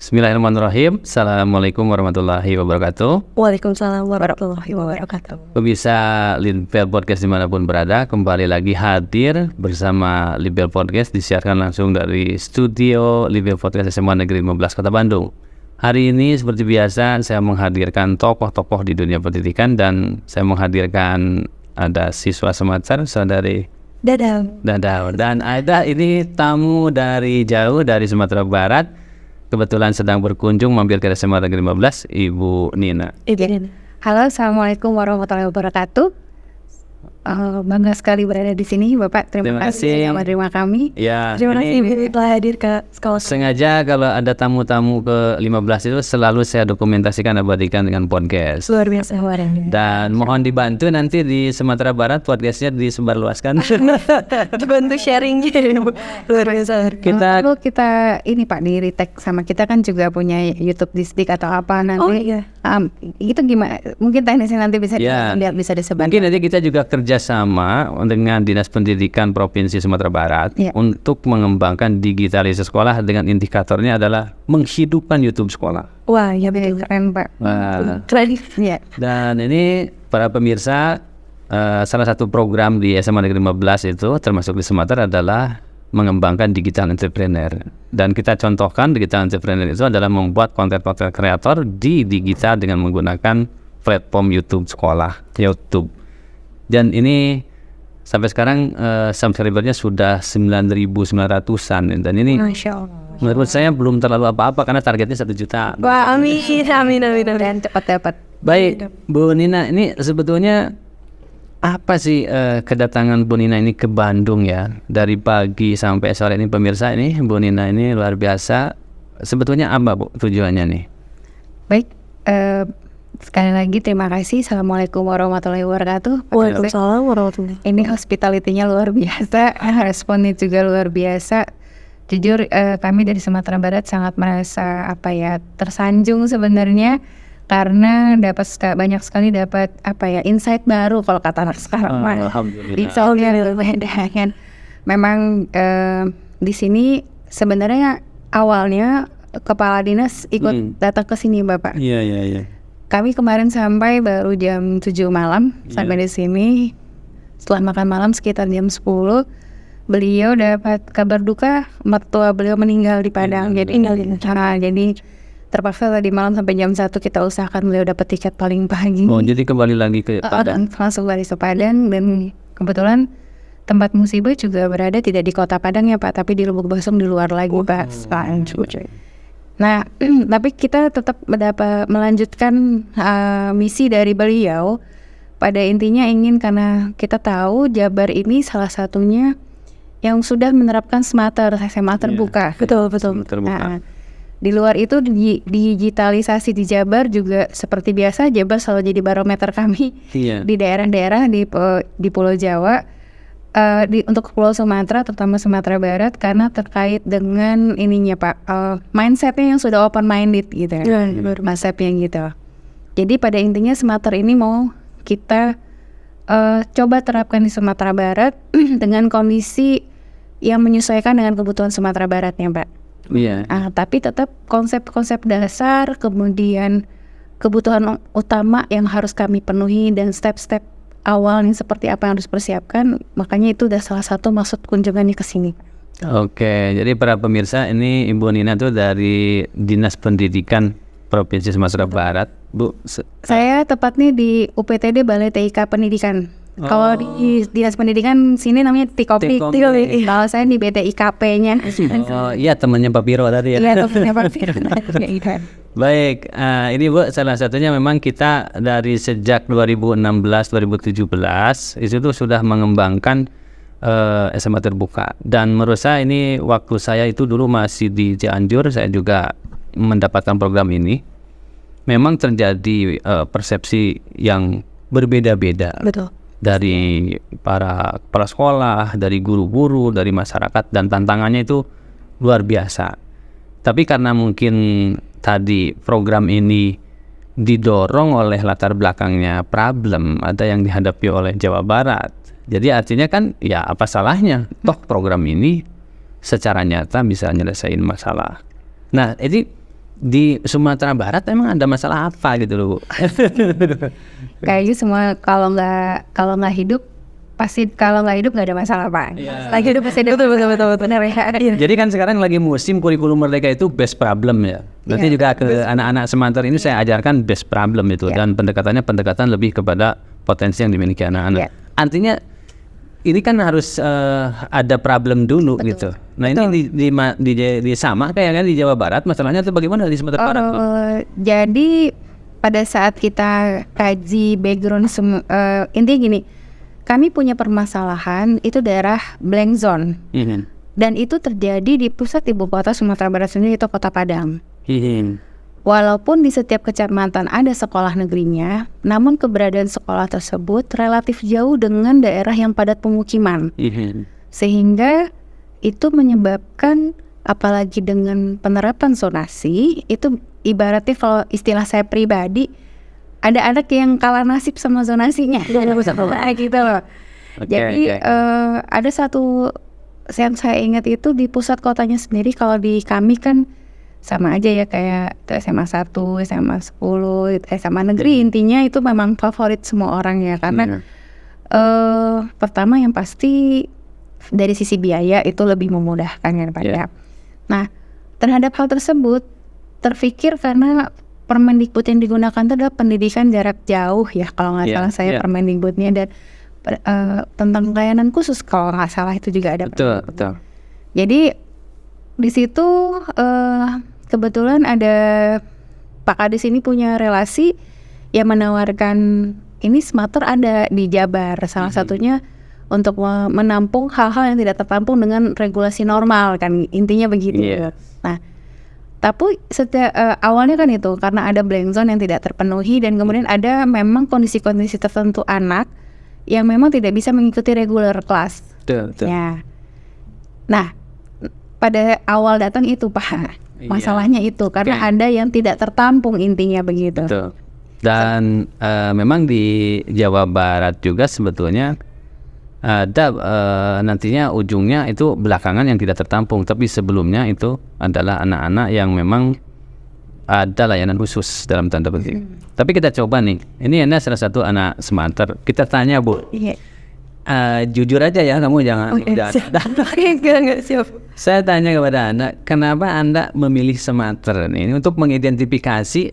Bismillahirrahmanirrahim. Assalamualaikum warahmatullahi wabarakatuh. Waalaikumsalam warahmatullahi wabarakatuh. Pemirsa Libel Podcast dimanapun berada, kembali lagi hadir bersama Libel Podcast, disiarkan langsung dari studio Libel Podcast SMA Negeri 15 Kota Bandung. Hari ini seperti biasa saya menghadirkan tokoh-tokoh di dunia pendidikan, dan saya menghadirkan ada siswa Sematar, saudari Dadau, dan ada ini tamu dari jauh dari Sumatera Barat. Kebetulan sedang berkunjung mampir ke SMA Negeri 15, Ibu Nina. Halo, assalamualaikum warahmatullahi wabarakatuh. Bangga sekali berada di sini, Bapak. Terima kasih sama terima kami. Ya, Terima kasih telah hadir ke sekolah. Sengaja kalau ada tamu-tamu ke 15 itu selalu saya dokumentasikan, abadikan dengan podcast. Luar biasa. Dan mohon dibantu nanti di Sumatera Barat podcastnya disebarluaskan. Dibantu sharingnya. Luar biasa. Kita ini Pak, di retake sama kita kan juga punya YouTube Disdik atau apa nanti. Oh iya. Itu gimana? Mungkin teknisnya nanti bisa bisa disebar. Mungkin nanti kita juga kerjasama dengan Dinas Pendidikan Provinsi Sumatera Barat untuk mengembangkan digitalisasi sekolah, dengan indikatornya adalah menghidupkan YouTube sekolah. Wah, ya betul. Keren Pak. Keren. Ya. Dan ini para pemirsa, salah satu program di SMA Negeri 15 itu termasuk di Sumatera adalah mengembangkan digital entrepreneur. Dan kita contohkan digital entrepreneur itu adalah membuat konten-konten kreator di digital dengan menggunakan platform YouTube sekolah, YouTube. Dan ini sampai sekarang subscribernya sudah 9.900-an, dan ini menurut saya belum terlalu apa-apa karena targetnya 1 juta. Wah, amin. Dan cepat dapat. Baik, Bu Nina, ini sebetulnya apa sih kedatangan Bu Nina ini ke Bandung ya? Dari pagi sampai sore ini, pemirsa, ini Bu Nina ini luar biasa. Sebetulnya apa, Bu, tujuannya nih? Baik, sekali lagi terima kasih. Assalamualaikum warahmatullahi wabarakatuh. Waalaikumsalam warahmatullahi. Ini hospitality-nya luar biasa, responnya juga luar biasa. Jujur kami dari Sumatera Barat sangat merasa tersanjung sebenarnya, karena banyak sekali dapat insight baru kalau kata anak sekarang. Alhamdulillah. Memang di sini sebenarnya awalnya kepala dinas ikut datang ke sini, Bapak. Iya. Kami kemarin sampai baru jam 7 malam sampai di sini. Setelah makan malam sekitar jam 10, beliau dapat kabar duka, mertua beliau meninggal di Padang. Jadi terpaksa tadi malam sampai jam 1 kita usahakan beliau dapat tiket paling pagi. Oh, jadi kembali lagi ke Padang. Langsung lari ke Padang, dan kebetulan tempat musibah juga berada tidak di kota Padang ya Pak, tapi di Lubuk Basum, di luar lagi Pak. Nah, tapi kita tetap melanjutkan misi dari beliau. Pada intinya ingin, karena kita tahu Jabar ini salah satunya yang sudah menerapkan smarter, SMA terbuka. Betul. Terbuka. Di luar itu digitalisasi di Jabar juga seperti biasa. Jabar selalu jadi barometer kami di daerah-daerah di Pulau Jawa. Untuk Pulau Sumatera, terutama Sumatera Barat, karena terkait dengan ininya Pak, mindsetnya yang sudah open minded gitu, mindsetnya gitu. Jadi pada intinya smarter ini mau kita coba terapkan di Sumatera Barat dengan kondisi yang menyesuaikan dengan kebutuhan Sumatera Baratnya Pak. Iya. Tapi tetap konsep-konsep dasar, kemudian kebutuhan utama yang harus kami penuhi, dan step-step awalnya seperti apa yang harus persiapkan. Makanya itu udah salah satu maksud kunjungannya ke sini. Oke, jadi para pemirsa, ini Ibu Nina tuh dari Dinas Pendidikan Provinsi Sumatera Barat, Bu. Saya tepatnya di UPTD Balai TIK Pendidikan. Kalau di Dinas Pendidikan sini namanya Tikopik. Kalau saya di BTIKP-nya. Oh iya, temannya Pak Piro tadi ya. Iya, temannya Pak Piro. Baik, ini Bu, salah satunya memang kita dari sejak 2016-2017 itu tuh sudah mengembangkan SMA terbuka. Dan menurut saya ini, waktu saya itu dulu masih di Cianjur, saya juga mendapatkan program ini. Memang terjadi persepsi yang berbeda-beda. Betul. Dari para kepala sekolah, dari guru-guru, dari masyarakat, dan tantangannya itu luar biasa. Tapi karena mungkin tadi program ini didorong oleh latar belakangnya problem ada yang dihadapi oleh Jawa Barat, jadi artinya kan ya apa salahnya, toh program ini secara nyata bisa nyelesain masalah. Nah, jadi di Sumatera Barat emang ada masalah apa gitu loh Bu? Kayaknya semua kalau nggak hidup pasti, kalau nggak hidup nggak ada masalah Pak. Lagi hidup pasti ada. Betul benar ya. Jadi kan sekarang lagi musim kurikulum merdeka itu best problem ya. Berarti juga ke anak-anak Semanter ini saya ajarkan best problem itu dan pendekatan lebih kepada potensi yang dimiliki anak-anak. Artinya ini kan harus ada problem dulu gitu. Nah ini di sama kayak kan di Jawa Barat masalahnya itu bagaimana di Sumatera Barat? Jadi pada saat kita kaji background intinya gini, kami punya permasalahan itu daerah blank zone dan itu terjadi di pusat ibu kota Sumatera Barat sendiri, itu Kota Padang. Walaupun di setiap kecamatan ada sekolah negerinya, namun keberadaan sekolah tersebut relatif jauh dengan daerah yang padat pemukiman. Sehingga itu menyebabkan, apalagi dengan penerapan zonasi, itu ibaratnya kalau istilah saya pribadi, ada anak yang kalah nasib sama zonasinya. Gitu loh. Jadi ada satu yang saya ingat itu di pusat kotanya sendiri, kalau di kami kan sama aja ya kayak SMA 1, SMA 10, SMA negeri, intinya itu memang favorit semua orang ya karena pertama yang pasti dari sisi biaya itu lebih memudahkan kan Pak ya. Nah terhadap hal tersebut terpikir karena Permendikbud yang digunakan itu adalah pendidikan jarak jauh ya kalau nggak salah saya Permendikbudnya, dan tentang layanan khusus kalau nggak salah itu juga ada. Betul. Jadi di situ kebetulan ada Pak Kadis ini punya relasi yang menawarkan ini Smarter ada di Jabar, salah satunya untuk menampung hal-hal yang tidak tertampung dengan regulasi normal kan, intinya begitu. Nah tapi awalnya kan itu karena ada blank zone yang tidak terpenuhi dan kemudian ada memang kondisi-kondisi tertentu anak yang memang tidak bisa mengikuti regular kelas. Ya. Nah pada awal datang itu Pak, masalahnya itu karena ada yang tidak tertampung, intinya begitu. Betul. Dan memang di Jawa Barat juga sebetulnya ada nantinya ujungnya itu belakangan yang tidak tertampung, tapi sebelumnya itu adalah anak-anak yang memang ada layanan khusus dalam tanda petik. Tapi kita coba nih, ini Anda salah satu anak Semanter, kita tanya Bu. Jujur aja ya, kamu jangan Enggak siap. Saya tanya kepada Anda, kenapa Anda memilih Semanter ini untuk mengidentifikasi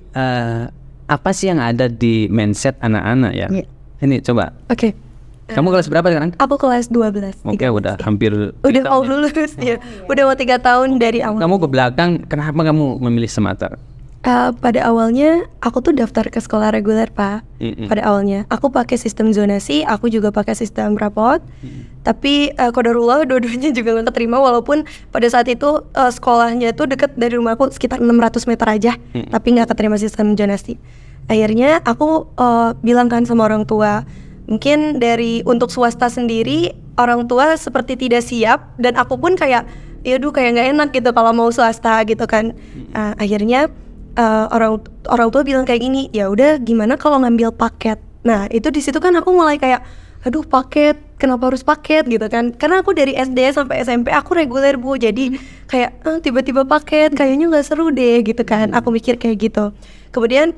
apa sih yang ada di mindset anak-anak ya? Ini coba. Kamu kelas berapa sekarang? Aku kelas 12. Oke, udah hampir udah mau lulus ya. Udah mau 3 tahun dari awal. Kamu ke belakang, kenapa kamu memilih Semanter? Pada awalnya aku tuh daftar ke sekolah reguler Pak. Pada awalnya aku pakai sistem zonasi, aku juga pakai sistem rapot. Tapi qadarullah dua-duanya juga gak keterima, walaupun pada saat itu sekolahnya itu dekat dari rumahku sekitar 600 meter aja, tapi gak keterima sistem zonasi. Akhirnya aku bilang kan sama orang tua, mungkin untuk swasta sendiri orang tua seperti tidak siap, dan aku pun kayak kayak nggak enak gitu kalau mau swasta gitu kan. Akhirnya orang tua bilang kayak gini, ya udah gimana kalau ngambil paket. Nah itu di situ kan aku mulai kayak aduh paket, kenapa harus paket gitu kan, karena aku dari SD sampai SMP aku reguler Bu, jadi kayak tiba-tiba paket kayaknya nggak seru deh gitu kan, aku mikir kayak gitu. Kemudian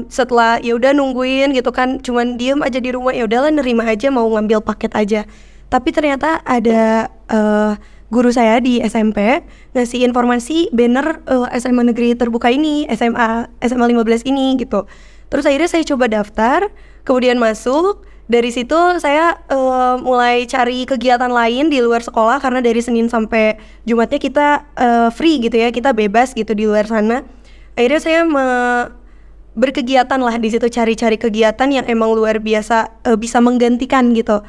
setelah ya udah nungguin gitu kan, cuman diem aja di rumah, ya udahlah nerima aja, mau ngambil paket aja. Tapi ternyata ada guru saya di SMP ngasih informasi banner SMA negeri terbuka ini, SMA 15 ini gitu. Terus akhirnya saya coba daftar, kemudian masuk. Dari situ saya mulai cari kegiatan lain di luar sekolah, karena dari Senin sampai Jumatnya kita free gitu ya, kita bebas gitu di luar sana. Akhirnya saya berkegiatan lah di situ, cari-cari kegiatan yang emang luar biasa bisa menggantikan gitu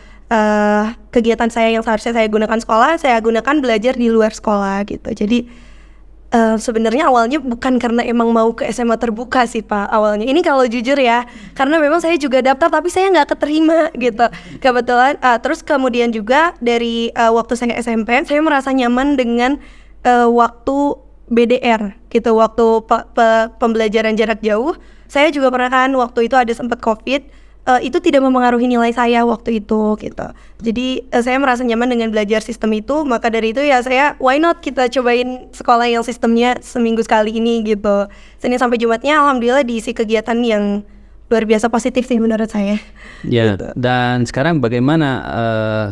kegiatan saya yang seharusnya saya gunakan sekolah, saya gunakan belajar di luar sekolah gitu. Jadi sebenarnya awalnya bukan karena emang mau ke SMA terbuka sih Pak awalnya. Ini kalau jujur ya, karena memang saya juga daftar tapi saya nggak keterima gitu kebetulan. Terus kemudian juga dari waktu saya SMP, saya merasa nyaman dengan waktu BDR gitu, waktu pembelajaran jarak jauh. Saya juga pernah kan waktu itu ada sempat COVID, itu tidak memengaruhi nilai saya waktu itu gitu. Jadi saya merasa nyaman dengan belajar sistem itu, maka dari itu ya saya why not kita cobain sekolah yang sistemnya seminggu sekali ini gitu. Senin sampai Jumatnya alhamdulillah diisi kegiatan yang luar biasa positif sih menurut saya. Ya, Gitu. dan sekarang bagaimana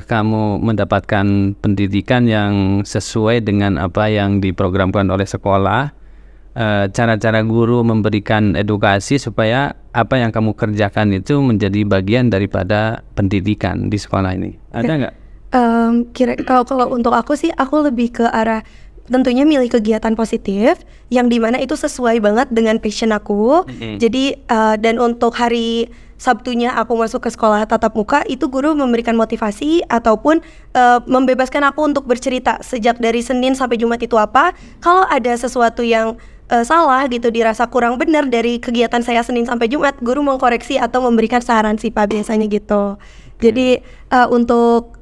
kamu mendapatkan pendidikan yang sesuai dengan apa yang diprogramkan oleh sekolah? Cara-cara guru memberikan edukasi supaya apa yang kamu kerjakan itu menjadi bagian daripada pendidikan di sekolah ini. Ada nggak? Kalau untuk aku sih, aku lebih ke arah tentunya milih kegiatan positif yang dimana itu sesuai banget dengan passion aku. Jadi dan untuk hari Sabtunya aku masuk ke sekolah tatap muka, itu guru memberikan motivasi ataupun membebaskan aku untuk bercerita sejak dari Senin sampai Jumat itu apa. Kalau ada sesuatu yang salah gitu, dirasa kurang benar dari kegiatan saya Senin sampai Jumat, guru mengkoreksi atau memberikan saran sih Pak biasanya gitu. Jadi untuk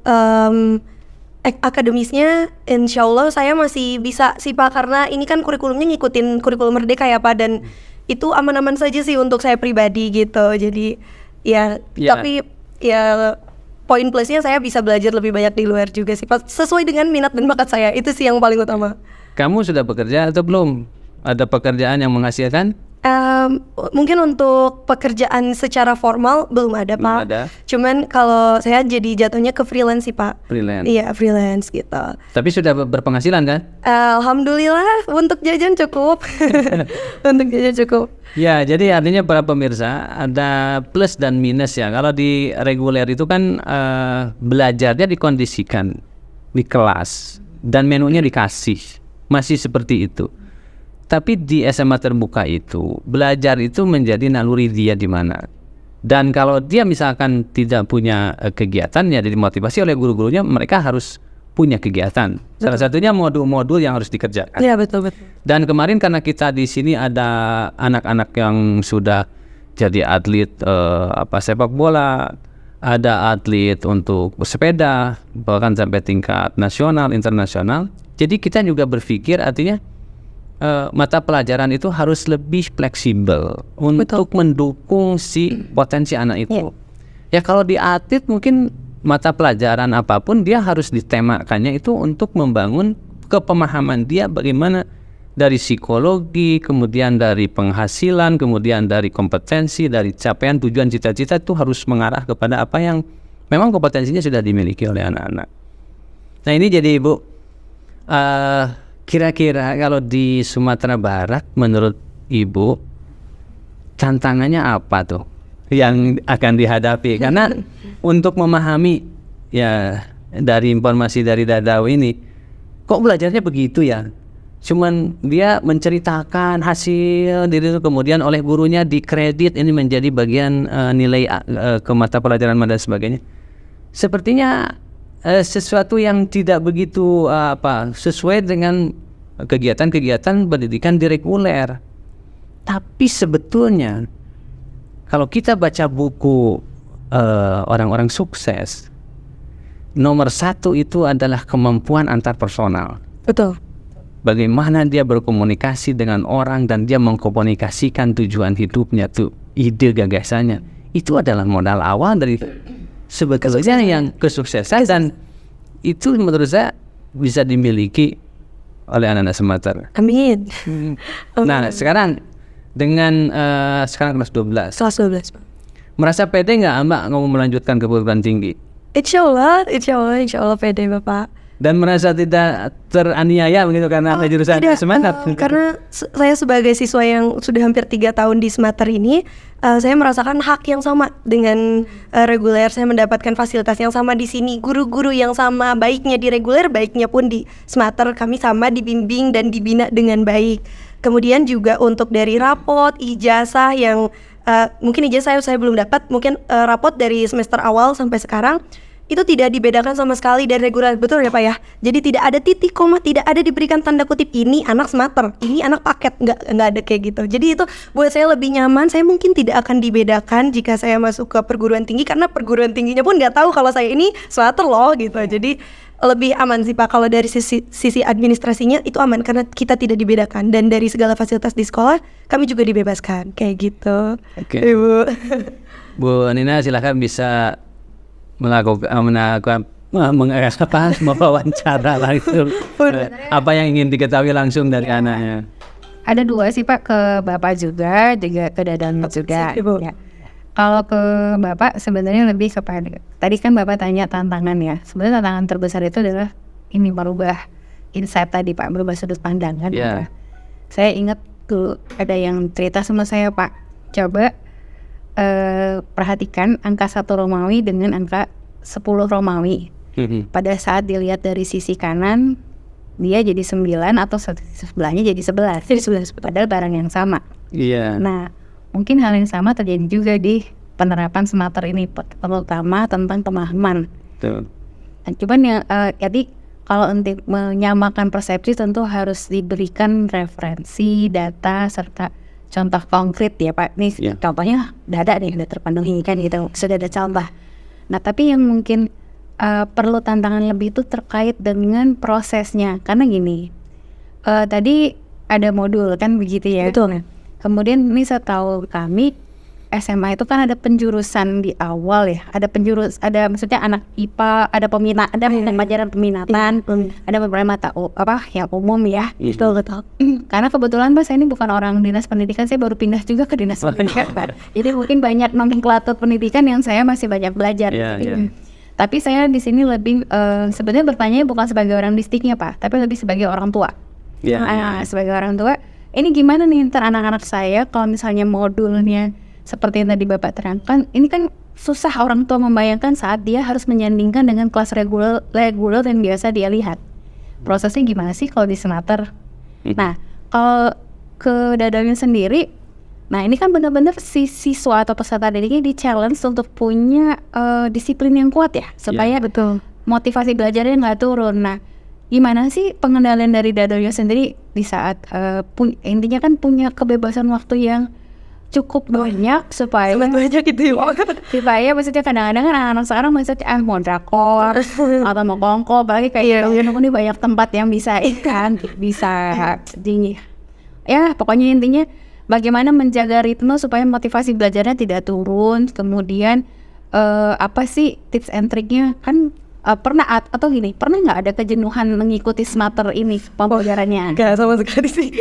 akademisnya insya Allah saya masih bisa sih Pak, karena ini kan kurikulumnya ngikutin kurikulum Merdeka ya Pak, dan itu aman-aman saja sih untuk saya pribadi gitu. Jadi ya. Tapi ya poin plusnya saya bisa belajar lebih banyak di luar juga sih Pak, sesuai dengan minat dan bakat saya, itu sih yang paling utama. Kamu sudah bekerja atau belum? Ada pekerjaan yang menghasilkan? Mungkin untuk pekerjaan secara formal belum ada Pak. Ada. Cuman kalau saya jadi jatuhnya ke freelance sih Pak. Freelance. Iya freelance gitu. Tapi sudah berpenghasilan kan? Alhamdulillah untuk jajan cukup. Untuk jajan cukup. Ya, jadi artinya para pemirsa ada plus dan minus ya. Kalau di reguler itu kan belajarnya dikondisikan di kelas dan menunya dikasih, masih seperti itu. Tapi di SMA terbuka itu belajar itu menjadi naluri dia di mana. Dan kalau dia misalkan tidak punya kegiatan, ya dimotivasi oleh guru-gurunya, mereka harus punya kegiatan. Betul. Salah satunya modul-modul yang harus dikerjakan. Iya betul. Dan kemarin karena kita di sini ada anak-anak yang sudah jadi atlet sepak bola, ada atlet untuk bersepeda, bahkan sampai tingkat nasional, internasional. Jadi kita juga berpikir artinya mata pelajaran itu harus lebih fleksibel untuk mendukung si potensi anak itu. Ya kalau di atlet mungkin mata pelajaran apapun dia harus ditemakannya itu untuk membangun kepemahaman dia bagaimana dari psikologi, kemudian dari penghasilan, kemudian dari kompetensi, dari capaian tujuan cita-cita itu harus mengarah kepada apa yang memang kompetensinya sudah dimiliki oleh anak-anak. Nah ini jadi Ibu, kira-kira kalau di Sumatera Barat menurut Ibu tantangannya apa tuh yang akan dihadapi? Karena untuk memahami ya dari informasi dari Dadau ini, kok belajarnya begitu ya? Cuman dia menceritakan hasil diri itu kemudian oleh gurunya dikredit ini menjadi bagian nilai ke mata pelajaran dan sebagainya. Sepertinya sesuatu yang tidak begitu sesuai dengan kegiatan-kegiatan pendidikan di reguler. Tapi sebetulnya kalau kita baca buku orang-orang sukses, nomor satu itu adalah kemampuan antarpersonal. Betul. Bagaimana dia berkomunikasi dengan orang dan dia mengkomunikasikan tujuan hidupnya tuh, ide gagasannya. Itu adalah modal awal dari sebetulnya yang kesuksesan, dan itu menurut saya bisa dimiliki oleh anak-anak Sumatera. Amin. Nah sekarang dengan sekarang kelas 12. Kelas 12 Pak. Merasa pede nggak Mbak mau melanjutkan ke perguruan tinggi? Insya Allah pede Bapak. Dan merasa tidak teraniaya begitu karena ada jurusan semangat? Karena saya sebagai siswa yang sudah hampir 3 tahun di Sumatera ini, saya merasakan hak yang sama dengan reguler. Saya mendapatkan fasilitas yang sama di sini, guru-guru yang sama, baiknya di reguler, baiknya pun di Sumatera kami sama dibimbing dan dibina dengan baik. Kemudian juga untuk dari rapot, ijazah yang mungkin ijazah saya belum dapat, mungkin rapot dari semester awal sampai sekarang itu tidak dibedakan sama sekali dari reguler, betul ya Pak ya? Jadi tidak ada titik koma, tidak ada diberikan tanda kutip ini anak smarter, ini anak paket, nggak ada kayak gitu. Jadi itu buat saya lebih nyaman. Saya mungkin tidak akan dibedakan jika saya masuk ke perguruan tinggi, karena perguruan tingginya pun nggak tahu kalau saya ini smarter loh gitu. Jadi lebih aman sih Pak. Kalau dari sisi administrasinya itu aman karena kita tidak dibedakan, dan dari segala fasilitas di sekolah kami juga dibebaskan kayak gitu. Oke. Ibu. Bu Nina silahkan bisa melakukan mewawancara langsung. Apa yang ingin diketahui langsung dari anaknya? Ada 2 sih Pak, ke Bapak juga ke Dadan juga. Ya. Kalau ke Bapak sebenarnya lebih kepada, tadi kan Bapak tanya tantangan ya. Sebenarnya tantangan terbesar itu adalah ini, merubah insight tadi Pak, merubah sudut pandang kan. Yeah. Saya ingat dulu ada yang cerita sama saya, Pak, coba perhatikan angka 1 Romawi dengan angka 10 Romawi. Pada saat dilihat dari sisi kanan, dia jadi 9 atau sebelahnya jadi 11. Jadi 11, padahal barang yang sama. Iya. Nah, mungkin hal yang sama terjadi juga di penerapan smarter ini, terutama tentang pemahaman. Betul. Nah, cuman yang jadi kalau untuk menyamakan persepsi tentu harus diberikan referensi, data, serta contoh konkret ya Pak. Nih contohnya udah terpenuhi kan gitu, sudah ada contoh. Nah tapi yang mungkin perlu tantangan lebih itu terkait dengan prosesnya. Karena gini, tadi ada modul kan begitu ya. Betul. Kemudian ini setahu kami SMA itu kan ada penjurusan di awal ya. Ada maksudnya anak IPA, ada pembelajaran peminatan, ada beberapa mata yang umum ya. Betul. Karena kebetulan Pak, saya ini bukan orang dinas pendidikan, saya baru pindah juga ke dinas pendidikan. Jadi mungkin banyak nomenklatur pendidikan yang saya masih banyak belajar. Tapi saya di sini lebih sebenarnya bertanya bukan sebagai orang distrik,nya Pak, tapi lebih sebagai orang tua. Sebagai orang tua, ini gimana nih ntar anak-anak saya kalau misalnya modulnya seperti yang tadi Bapak terangkan, ini kan susah orang tua membayangkan saat dia harus menyandingkan dengan kelas reguler yang biasa dia lihat. Prosesnya gimana sih kalau di smarter? Nah, kalau ke Dadanya sendiri, nah ini kan benar-benar si siswa atau peserta didiknya di challenge untuk punya disiplin yang kuat ya, supaya betul, motivasi belajarnya nggak turun. Nah, gimana sih pengendalian dari Dadanya sendiri di saat intinya kan punya kebebasan waktu yang cukup banyak supaya gitu ya. Supaya maksudnya kadang-kadang kan anak-anak sekarang maksudnya mau drakor atau mau kongko, apalagi kayak ini banyak tempat yang bisa tinggi. Ya pokoknya intinya bagaimana menjaga ritme supaya motivasi belajarnya tidak turun. Kemudian apa sih tips and triknya kan pernah nggak ada kejenuhan mengikuti smarter ini pembelajarannya? Gak sama sekali sih.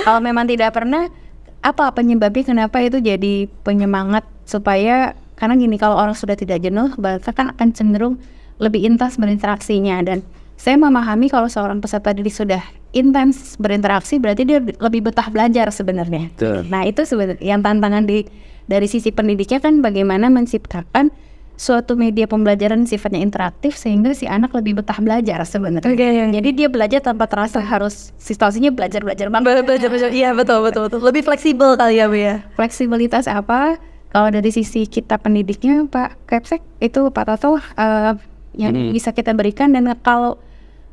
Kalau memang tidak pernah, apa penyebabnya, kenapa itu jadi penyemangat supaya, karena gini, kalau orang sudah tidak jenuh bahkan kan akan cenderung lebih intens berinteraksinya. Dan saya memahami kalau seorang peserta didik sudah intens berinteraksi berarti dia lebih betah belajar sebenarnya. Nah itu sebenarnya yang tantangan dari sisi pendidiknya kan bagaimana menciptakan suatu media pembelajaran sifatnya interaktif sehingga si anak lebih betah belajar sebenarnya. Jadi dia belajar tanpa terasa harus situasinya belajar banget. Iya betul. Lebih fleksibel kali ya Bu ya. Fleksibilitas apa? Kalau dari sisi kita pendidiknya Pak Kepsek itu Pak Toto yang bisa kita berikan. Dan kalau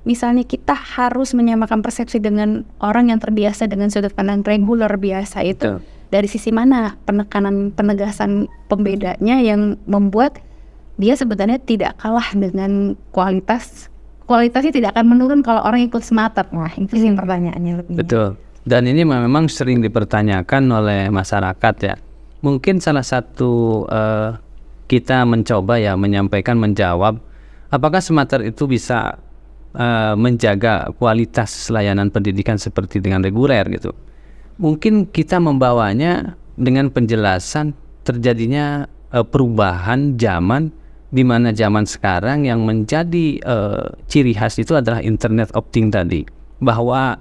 misalnya kita harus menyamakan persepsi dengan orang yang terbiasa dengan sudut pandang reguler biasa itu, dari sisi mana penegasan pembedanya yang membuat dia sebenarnya tidak kalah dengan kualitasnya tidak akan menurun kalau orang ikut smarter. Nah itu sih pertanyaannya lebih. Betul. Dan ini memang sering dipertanyakan oleh masyarakat ya. Mungkin salah satu kita mencoba ya menjawab apakah smarter itu bisa menjaga kualitas layanan pendidikan seperti dengan reguler gitu. Mungkin kita membawanya dengan penjelasan terjadinya perubahan zaman, di mana zaman sekarang yang menjadi ciri khas itu adalah Internet of Things tadi, bahwa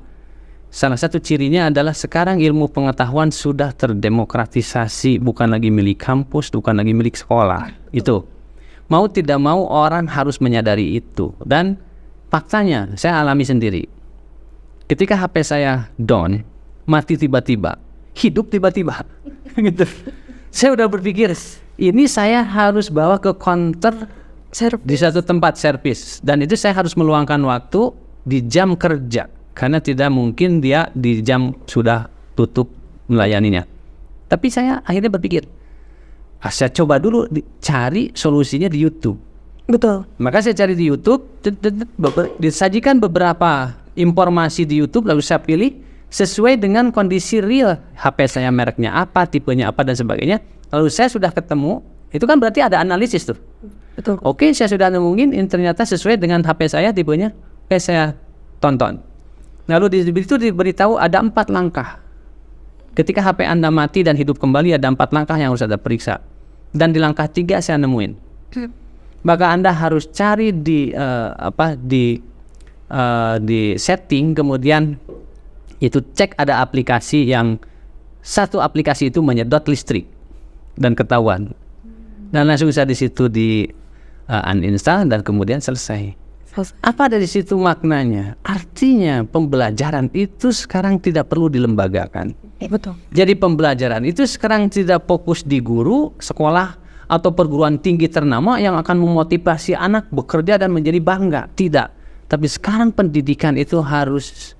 salah satu cirinya adalah sekarang ilmu pengetahuan sudah terdemokratisasi, bukan lagi milik kampus, bukan lagi milik sekolah. Itu mau tidak mau orang harus menyadari itu. Dan faktanya saya alami sendiri, ketika HP saya down, mati tiba-tiba, hidup tiba-tiba gitu. Saya udah berpikir ini saya harus bawa ke counter di satu tempat servis, dan itu saya harus meluangkan waktu di jam kerja karena tidak mungkin dia di jam sudah tutup melayaninya. Tapi saya akhirnya berpikir, saya coba dulu cari solusinya di YouTube. Betul. Maka saya cari di YouTube, disajikan beberapa informasi di YouTube, lalu saya pilih sesuai dengan kondisi real HP saya, mereknya apa, tipenya apa dan sebagainya. Lalu saya sudah ketemu, itu kan berarti ada analisis tuh. Betul. Oke, saya sudah nemuin, ternyata sesuai dengan HP saya tipenya. Oke, saya tonton. Lalu di situ diberitahu ada 4 langkah. Ketika HP Anda mati dan hidup kembali, ada 4 langkah yang harus Anda periksa. Dan di langkah 3 saya nemuin. Maka Anda harus cari di setting, kemudian itu cek ada aplikasi yang satu aplikasi itu menyedot listrik dan ketahuan. Dan langsung saya di situ uninstall dan kemudian selesai. Apa dari situ maknanya? Artinya pembelajaran itu sekarang tidak perlu dilembagakan. Betul. Jadi pembelajaran itu sekarang tidak fokus di guru, sekolah, atau perguruan tinggi ternama yang akan memotivasi anak bekerja dan menjadi bangga. Tidak. Tapi sekarang pendidikan itu harus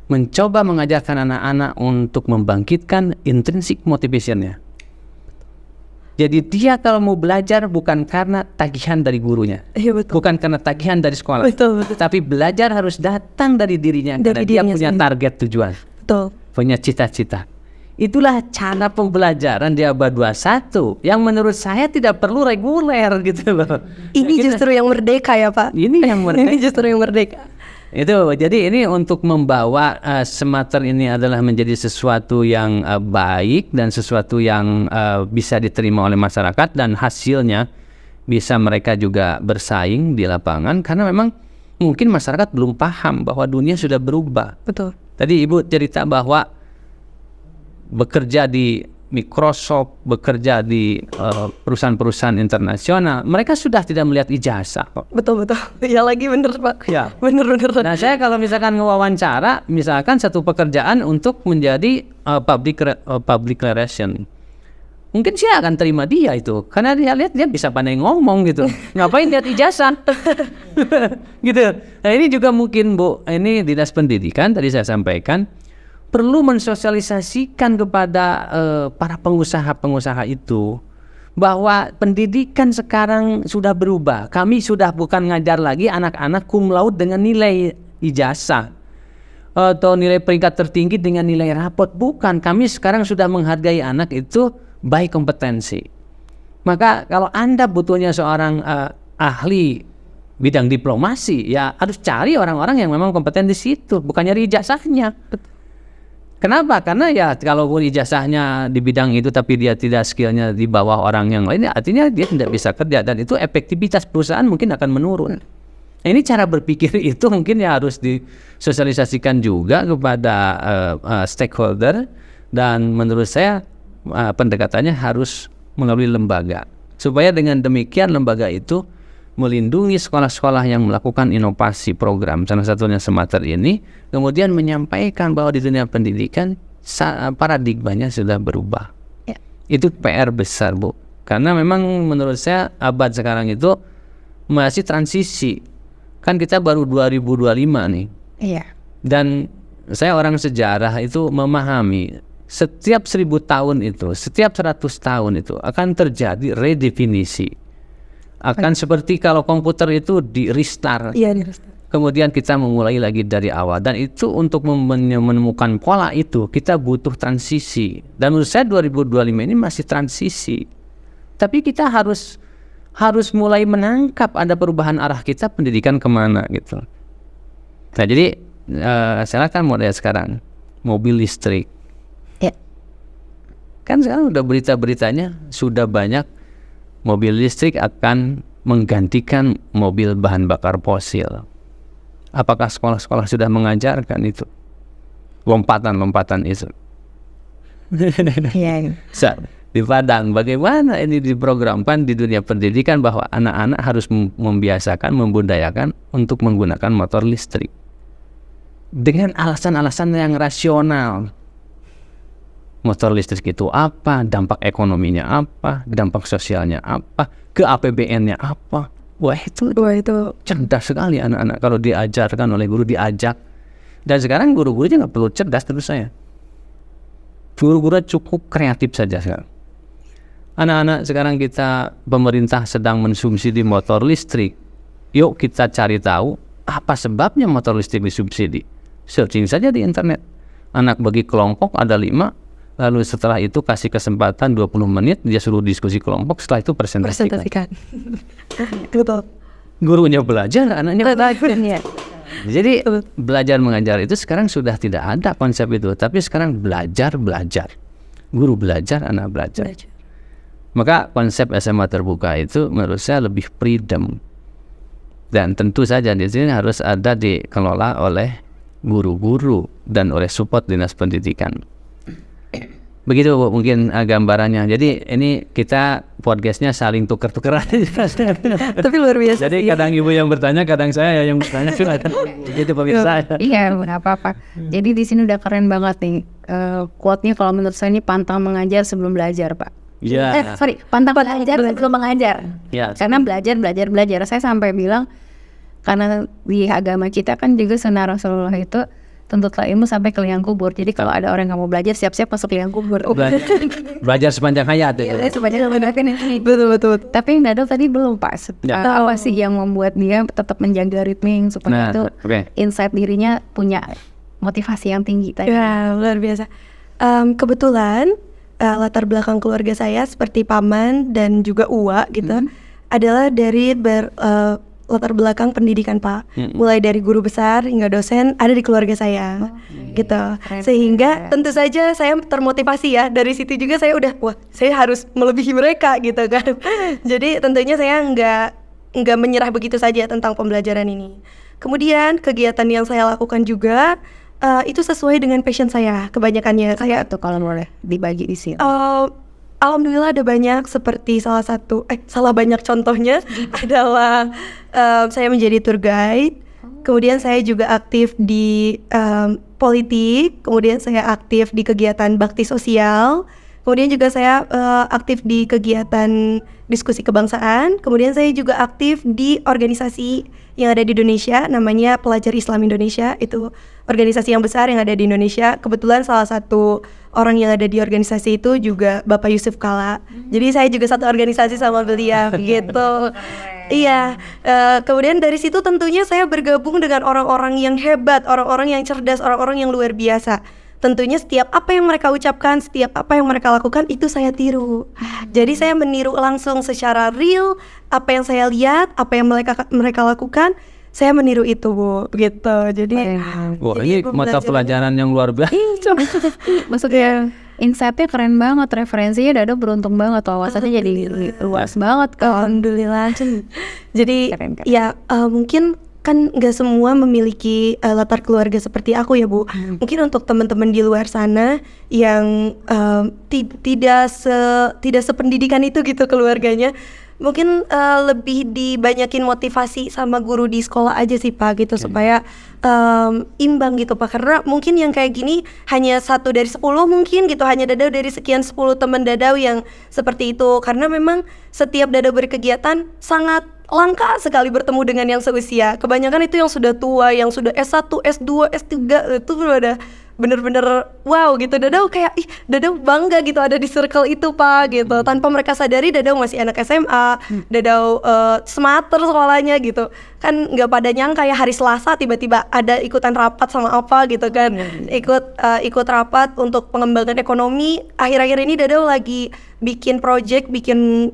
mencoba mengajarkan anak-anak untuk membangkitkan intrinsic motivation-nya. Jadi dia kalau mau belajar bukan karena tagihan dari gurunya, bukan karena tagihan dari sekolah, betul. Tapi belajar harus datang dari dirinya, karena dia punya target tujuan, punya cita-cita. Itulah cara pembelajaran di abad 21 yang menurut saya tidak perlu reguler gitu loh. Ini justru yang merdeka ya Pak. Ini yang merdeka. Ini justru yang merdeka. Itu jadi ini untuk membawa semester ini adalah menjadi sesuatu yang baik dan sesuatu yang bisa diterima oleh masyarakat, dan hasilnya bisa mereka juga bersaing di lapangan, karena memang mungkin masyarakat belum paham bahwa dunia sudah berubah. Betul. Tadi Ibu cerita bahwa bekerja di Microsoft, bekerja di perusahaan-perusahaan internasional, mereka sudah tidak melihat ijazah kok. Betul. Ya lagi bener Pak. Ya. Bener. Nah saya kalau misalkan ngewawancara, misalkan satu pekerjaan untuk menjadi public relation, mungkin saya akan terima dia itu, karena dia lihat dia bisa pandai ngomong gitu. Ngapain lihat ijazah? Gitu. Nah ini juga mungkin Bu, ini dinas pendidikan tadi saya sampaikan, perlu mensosialisasikan kepada para pengusaha-pengusaha itu bahwa pendidikan sekarang sudah berubah. Kami sudah bukan ngajar lagi anak-anak cum laude dengan nilai ijazah atau nilai peringkat tertinggi dengan nilai rapot. Bukan, kami sekarang sudah menghargai anak itu by kompetensi. Maka kalau Anda butuhnya seorang ahli bidang diplomasi, ya harus cari orang-orang yang memang kompeten di situ, bukan nyari ijazahnya. Kenapa? Karena ya kalau ijazahnya di bidang itu tapi dia tidak skillnya di bawah orang yang lain, artinya dia tidak bisa kerja, dan itu efektivitas perusahaan mungkin akan menurun. Nah, ini cara berpikir itu mungkin ya harus disosialisasikan juga kepada stakeholder, dan menurut saya pendekatannya harus melalui lembaga, supaya dengan demikian lembaga itu melindungi sekolah-sekolah yang melakukan inovasi program, salah satunya semester ini, kemudian menyampaikan bahwa di dunia pendidikan paradigmanya sudah berubah. Ya. Itu PR besar Bu, karena memang menurut saya abad sekarang itu masih transisi, kan kita baru 2025 nih. Iya. Dan saya orang sejarah itu memahami setiap 1000 tahun itu, setiap 100 tahun itu akan terjadi redefinisi. Akan seperti kalau komputer itu di restart. Iya, di restart. Kemudian kita memulai lagi dari awal, dan itu untuk menemukan pola itu kita butuh transisi. Dan menurut saya 2025 ini masih transisi. Tapi kita harus mulai menangkap ada perubahan arah kita pendidikan kemana gitu. Nah jadi silakan model sekarang mobil listrik. Ya. Kan sekarang udah berita-beritanya sudah banyak. Mobil listrik akan menggantikan mobil bahan bakar fosil. Apakah sekolah-sekolah sudah mengajarkan itu? Lompatan-lompatan itu. Di Padang, bagaimana ini diprogramkan di dunia pendidikan bahwa anak-anak harus membiasakan, membudayakan untuk menggunakan motor listrik. Dengan alasan-alasan yang rasional. Motor listrik itu apa, dampak ekonominya apa, dampak sosialnya apa, ke APBN-nya apa. Wah itu cerdas sekali anak-anak kalau diajarkan oleh guru, diajak. Dan sekarang guru-gurunya nggak perlu cerdas terus saya. Guru-guru cukup kreatif saja sekarang. Anak-anak sekarang pemerintah sedang mensubsidi motor listrik. Yuk kita cari tahu apa sebabnya motor listrik disubsidi. Searching saja di internet. Anak bagi kelompok ada 5. Lalu setelah itu kasih kesempatan 20 menit, dia suruh diskusi kelompok, setelah itu presentasikan. Betul. Gurunya belajar, anaknya belajar. Jadi belajar mengajar itu sekarang sudah tidak ada konsep itu, tapi sekarang belajar. Guru belajar, anak belajar. Maka konsep SMA terbuka itu menurut saya lebih freedom. Dan tentu saja di sini harus ada dikelola oleh guru-guru dan oleh support dinas pendidikan. Begitu Bu, mungkin gambarannya. Jadi ini kita podcastnya saling tuker-tukeran. Tapi luar biasa. Jadi kadang ibu yang bertanya, kadang saya yang bertanya. Jadi pemirsa. Iya, nggak apa-apa. Jadi di sini udah keren banget nih. Quote-nya kalau menurut saya ini pantang mengajar sebelum belajar, Pak. Iya. Pantang mengajar sebelum mengajar. Ya. Karena belajar. Saya sampai bilang karena di agama kita kan juga sunnah Rasulullah itu tuntutlah ilmu sampai ke liang kubur. Jadi kalau ada orang yang mau belajar, siap-siap masuk liang kubur. Belajar sepanjang hayat. Sepanjang hayat ini. Betul. Tapi Dado tadi belum Pak. Apa sih yang membuat dia tetap menjaga ritme supaya itu insight dirinya punya motivasi yang tinggi tadi? Ya, luar biasa. Kebetulan latar belakang keluarga saya seperti paman dan juga uwa gitu adalah dari latar belakang pendidikan Pak, mulai dari guru besar hingga dosen ada di keluarga saya, gitu. Sehingga tentu saja saya termotivasi ya, dari situ juga saya udah, saya harus melebihi mereka gitu kan. Jadi tentunya saya nggak menyerah begitu saja tentang pembelajaran ini. Kemudian kegiatan yang saya lakukan juga itu sesuai dengan passion saya, kebanyakannya. Saya tuh kalau boleh dibagi di sini. Alhamdulillah ada banyak, seperti salah banyak contohnya adalah saya menjadi tour guide, kemudian saya juga aktif di politik, kemudian saya aktif di kegiatan bakti sosial, kemudian juga saya aktif di kegiatan diskusi kebangsaan, kemudian saya juga aktif di organisasi yang ada di Indonesia, namanya Pelajar Islam Indonesia. Itu organisasi yang besar yang ada di Indonesia. Kebetulan salah satu orang yang ada di organisasi itu juga Bapak Yusuf Kala. Jadi saya juga satu organisasi sama beliau gitu. Iya, kemudian dari situ tentunya saya bergabung dengan orang-orang yang hebat, orang-orang yang cerdas, orang-orang yang luar biasa. Tentunya setiap apa yang mereka ucapkan, setiap apa yang mereka lakukan itu saya tiru. Jadi saya meniru langsung secara real apa yang saya lihat, apa yang mereka lakukan, saya meniru itu Bu, gitu. Jadi ini mata pelajaran yang luar biasa. Maksudnya insight-nya keren banget, referensinya Dado beruntung banget, wawasannya jadi luas banget. Alhamdulillah. Jadi ya mungkin kan nggak semua memiliki latar keluarga seperti aku ya Bu. Mungkin untuk teman-teman di luar sana yang tidak sependidikan itu gitu keluarganya, mungkin lebih dibanyakin motivasi sama guru di sekolah aja sih Pak gitu, supaya imbang gitu Pak. Karena mungkin yang kayak gini hanya 1 dari 10 mungkin gitu, hanya Dado dari sekian 10 teman Dado yang seperti itu. Karena memang setiap Dado berkegiatan sangat langka sekali bertemu dengan yang seusia. Kebanyakan itu yang sudah tua, yang sudah S1, S2, S3 itu udah bener-bener wow gitu. Dado kayak Dado bangga gitu ada di circle itu Pak gitu. Tanpa mereka sadari Dado masih anak SMA, Dado smarter sekolahnya gitu. Kan nggak pada nyangka ya hari Selasa tiba-tiba ada ikutan rapat sama apa gitu kan. Ikut rapat untuk pengembangan ekonomi. Akhir-akhir ini Dado lagi bikin project, bikin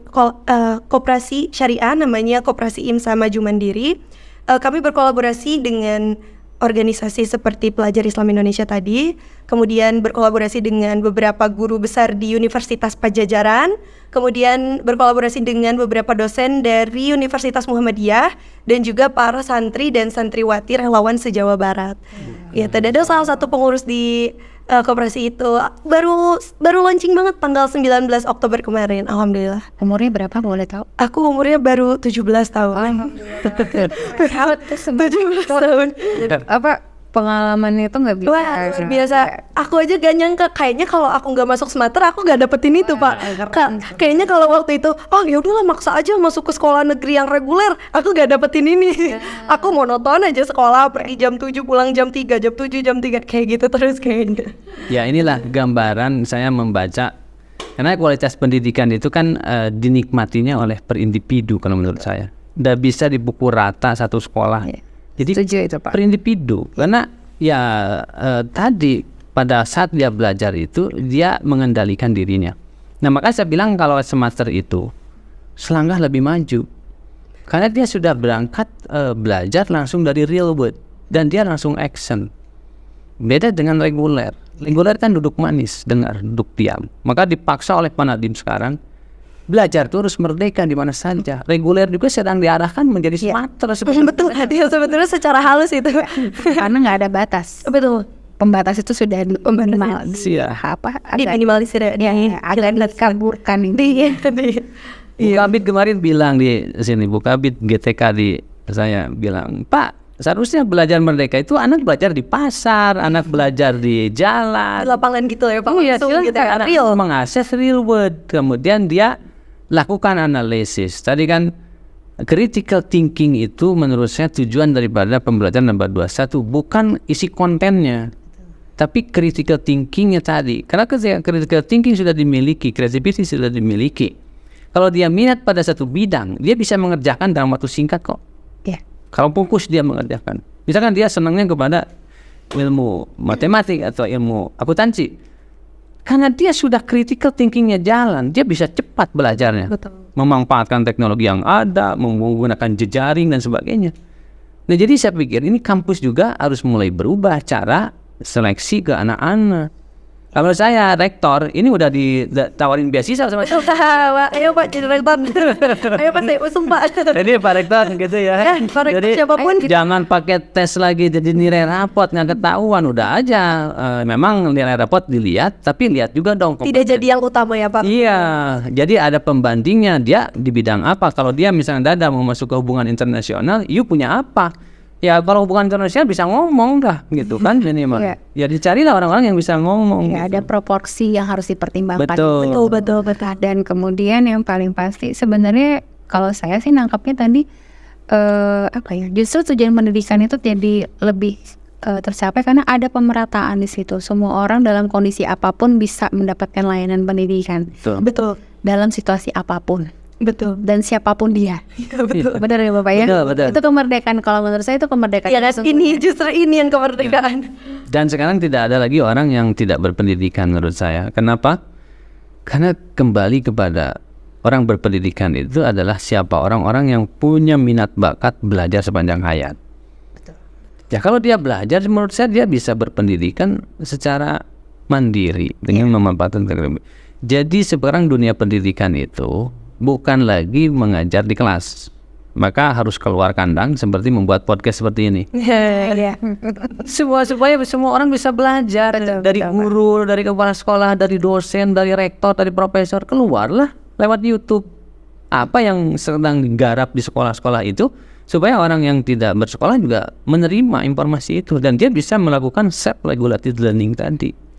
koperasi syariah namanya Koperasi Imsa Maju Mandiri. Kami berkolaborasi dengan organisasi seperti Pelajar Islam Indonesia tadi, kemudian berkolaborasi dengan beberapa guru besar di Universitas Pajajaran, kemudian berkolaborasi dengan beberapa dosen dari Universitas Muhammadiyah, dan juga para santri dan santriwati relawan se-Jawa Barat. Ya, Dado salah satu pengurus di koperasi itu. Baru launching banget tanggal 19 Oktober kemarin, alhamdulillah. Umurnya berapa boleh tahu? Aku umurnya baru 17 tahun. 17 tahun. Apa pengalamannya itu nggak bisa. Wah, luar biasa. Aku aja gak nyangka, kayaknya kalau aku nggak masuk Sumatera aku nggak dapetin itu, Pak. Kayaknya kalau waktu itu, oh ya udahlah maksa aja masuk ke sekolah negeri yang reguler, aku nggak dapetin ini. Aku monoton aja sekolah, pergi jam 7 pulang jam 3, jam 7 jam 3 kayak gitu terus kayaknya. Ya inilah gambaran saya membaca, karena kualitas pendidikan itu kan dinikmatinya oleh per individu kalau menurut saya. Nggak bisa dipukul rata satu sekolah. Jadi Setuju itu, Pak. per individu, karena ya tadi pada saat dia belajar itu dia mengendalikan dirinya. Nah makanya saya bilang kalau semester itu Selangkah lebih maju, karena dia sudah berangkat belajar langsung dari real world dan dia langsung action. Beda dengan reguler. Reguler kan duduk manis, dengar, duduk diam. Maka dipaksa oleh Panadim sekarang belajar tuh harus merdeka di mana saja. Reguler juga sedang diarahkan menjadi smarter sebetulnya. Betul, Adil, sebetulnya secara halus itu. Karena nggak ada batas. Betul. Pembatas itu sudah minimal. Iya. Apa? Diminimalisir ya. Agak dikaburkan ini. Bu Kabit kemarin bilang di sini, Bu Kabit GTK di saya bilang, Pak, seharusnya belajar merdeka itu anak belajar di pasar, anak belajar di jalan. Di lapangan gitu ya Pak. Oh iya, Langsung gitu, anak real. mengakses real world. Kemudian dia lakukan analisis. Tadi kan critical thinking itu menurut saya tujuan daripada pembelajaran nomor 21 bukan isi kontennya, tapi critical thinkingnya tadi. Karena critical thinking sudah dimiliki, creativity sudah dimiliki. Kalau dia minat pada satu bidang, dia bisa mengerjakan dalam waktu singkat kok. Ya. Kalau fokus dia mengerjakan. Misalkan dia senangnya kepada ilmu matematik atau ilmu akuntansi, karena dia sudah critical thinkingnya jalan, dia bisa cepat belajarnya. Betul. Memanfaatkan teknologi yang ada, menggunakan jejaring dan sebagainya. Nah jadi saya pikir ini kampus juga harus mulai berubah cara seleksi ke anak-anak. Kalau saya rektor, ini udah ditawarin beasiswa sama Wah, ayo Pak jadi rektor. Ayo Pak saya usung Pak. Jadi Pak Rektor gitu ya. Pak Rektor Jadi siapapun. jangan pakai tes lagi jadi nilai rapot nggak ketahuan, udah aja. Memang nilai rapot dilihat, tapi lihat juga dong. Tidak jadi yang utama ya Pak. Iya, jadi ada pembandingnya dia di bidang apa. Kalau dia misalnya Dada mau masuk ke hubungan internasional, you punya apa? Ya kalau hubungan internasional bisa ngomong dah gitu kan minimal. Ya dicarilah orang-orang yang bisa ngomong. Ya, ada proporsi yang harus dipertimbangkan. Betul. Betul. Dan kemudian yang paling pasti sebenarnya kalau saya sih nangkapnya tadi justru tujuan pendidikan itu jadi lebih tercapai karena ada pemerataan di situ. Semua orang dalam kondisi apapun bisa mendapatkan layanan pendidikan. Betul. Dalam situasi apapun. Betul. Dan siapapun dia. Betul. Benar ya Bapak ya? Betul. Itu kemerdekaan, kalau menurut saya itu kemerdekaan. Ya kan justru ini yang kemerdekaan. Dan sekarang tidak ada lagi orang yang tidak berpendidikan menurut saya. Kenapa? Karena kembali kepada orang berpendidikan itu adalah siapa orang-orang yang punya minat bakat belajar sepanjang hayat. Betul. Ya kalau dia belajar menurut saya dia bisa berpendidikan secara mandiri dengan memanfaatkan teknologi. Jadi sekarang dunia pendidikan itu bukan lagi mengajar di kelas, maka harus keluar kandang seperti membuat podcast seperti ini. Supaya semua orang bisa belajar. Dari guru, dari kepala sekolah, dari dosen, dari rektor, dari profesor, keluarlah lewat YouTube apa yang sedang digarap di sekolah-sekolah itu, supaya orang yang tidak bersekolah juga menerima informasi itu dan dia bisa melakukan self-regulated learning tadi.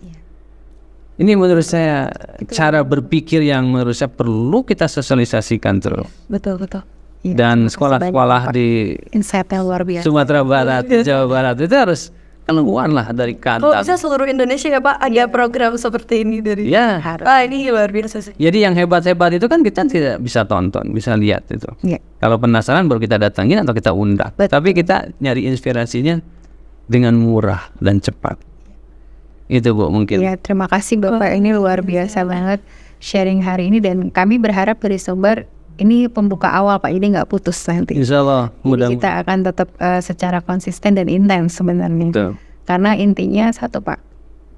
Ini menurut saya cara berpikir yang menurut saya perlu kita sosialisasikan terus. Betul. Ya, Dan sekolah-sekolah di insight-nya luar biasa. Sumatera Barat, Jawa Barat itu harus keluar lah dari Kalau kandang. bisa seluruh Indonesia ya Pak ada program seperti ini dari. Ya. Ini luar biasa sih. Jadi yang hebat-hebat itu kan kita tidak bisa tonton, bisa lihat itu. Ya. Kalau penasaran baru kita datangin atau kita undang. Tapi kita nyari inspirasinya dengan murah dan cepat. Itu Bu mungkin. Ya, terima kasih Bapak, ini luar biasa banget sharing hari ini dan kami berharap dari Sumber ini pembuka awal Pak, ini nggak putus nanti. Insya Allah Jadi kita akan tetap secara konsisten dan intens sebenarnya. Betul. Karena intinya satu Pak,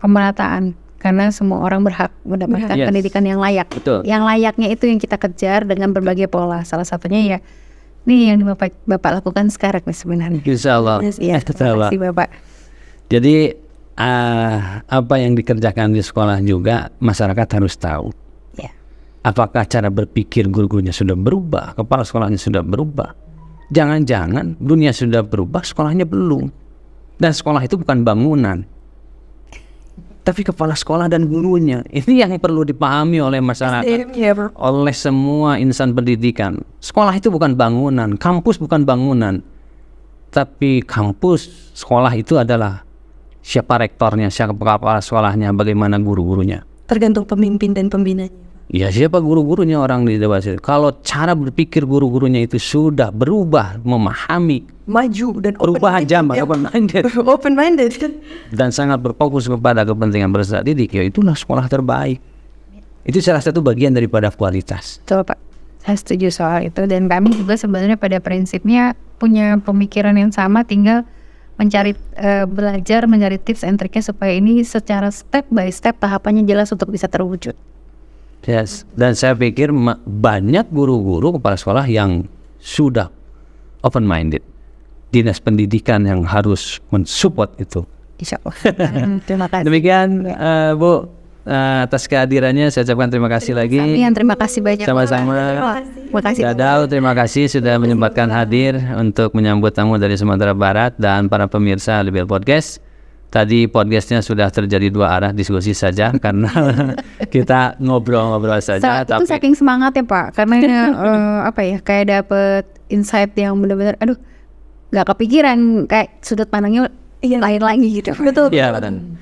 pemerataan. Karena semua orang berhak mendapatkan pendidikan yang layak. Betul. Yang layaknya itu yang kita kejar dengan berbagai pola. Salah satunya ya ini yang Bapak lakukan sekarang nih sebenarnya. Insya Allah. Ya, terima kasih Bapak. Jadi apa yang dikerjakan di sekolah juga masyarakat harus tahu. Ya. Apakah cara berpikir guru-gurunya sudah berubah, kepala sekolahnya sudah berubah? Jangan-jangan dunia sudah berubah, sekolahnya belum. Dan sekolah itu bukan bangunan, tapi kepala sekolah dan gurunya. Ini yang perlu dipahami oleh masyarakat, SDM-nya, bro. oleh semua insan pendidikan. Sekolah itu bukan bangunan, kampus bukan bangunan, tapi kampus, sekolah itu adalah siapa rektornya, siapa kepala sekolahnya, bagaimana guru-gurunya. Tergantung pemimpin dan pembinanya. Ya siapa guru-gurunya orang di dewasa. Kalau cara berpikir guru-gurunya itu sudah berubah, memahami, Maju dan perubahan zaman, open-minded, open minded. dan sangat berfokus kepada kepentingan peserta didik, ya itulah sekolah terbaik. Itu salah satu bagian daripada kualitas. Betul Pak, saya setuju soal itu. Dan kami juga sebenarnya pada prinsipnya punya pemikiran yang sama, tinggal mencari belajar, mencari tips and triknya supaya ini secara step by step tahapannya jelas untuk bisa terwujud. Yes. Dan saya pikir banyak guru-guru kepala sekolah yang sudah open minded. Dinas pendidikan yang harus mensupport itu. Insya Allah. Terima kasih. Demikian Bu, atas kehadirannya saya ucapkan terima kasih lagi. Kalian terima kasih banyak. Sama-sama. Terima kasih. Dadau, terima kasih sudah menyempatkan hadir untuk menyambut tamu dari Sumatera Barat dan para pemirsa Libel Podcast. Tadi podcastnya sudah terjadi dua arah, diskusi saja karena kita ngobrol-ngobrol saja. Itu saking semangat ya Pak, karena apa ya, kayak dapet insight yang benar-benar, aduh, nggak kepikiran, kayak sudut pandangnya lain lagi gitu. Betul. Ya, dan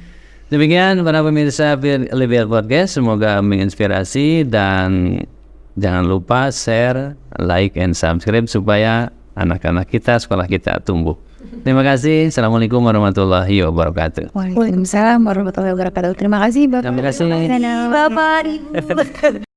demikian para pemirsa Libel Podcast, semoga menginspirasi dan jangan lupa share, like, and subscribe supaya anak-anak kita, sekolah kita tumbuh. Terima kasih. Assalamualaikum warahmatullahi wabarakatuh. Waalaikumsalam warahmatullahi wabarakatuh. Terima kasih Bapak. Terima kasih. Bapak, Ibu.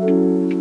kasih.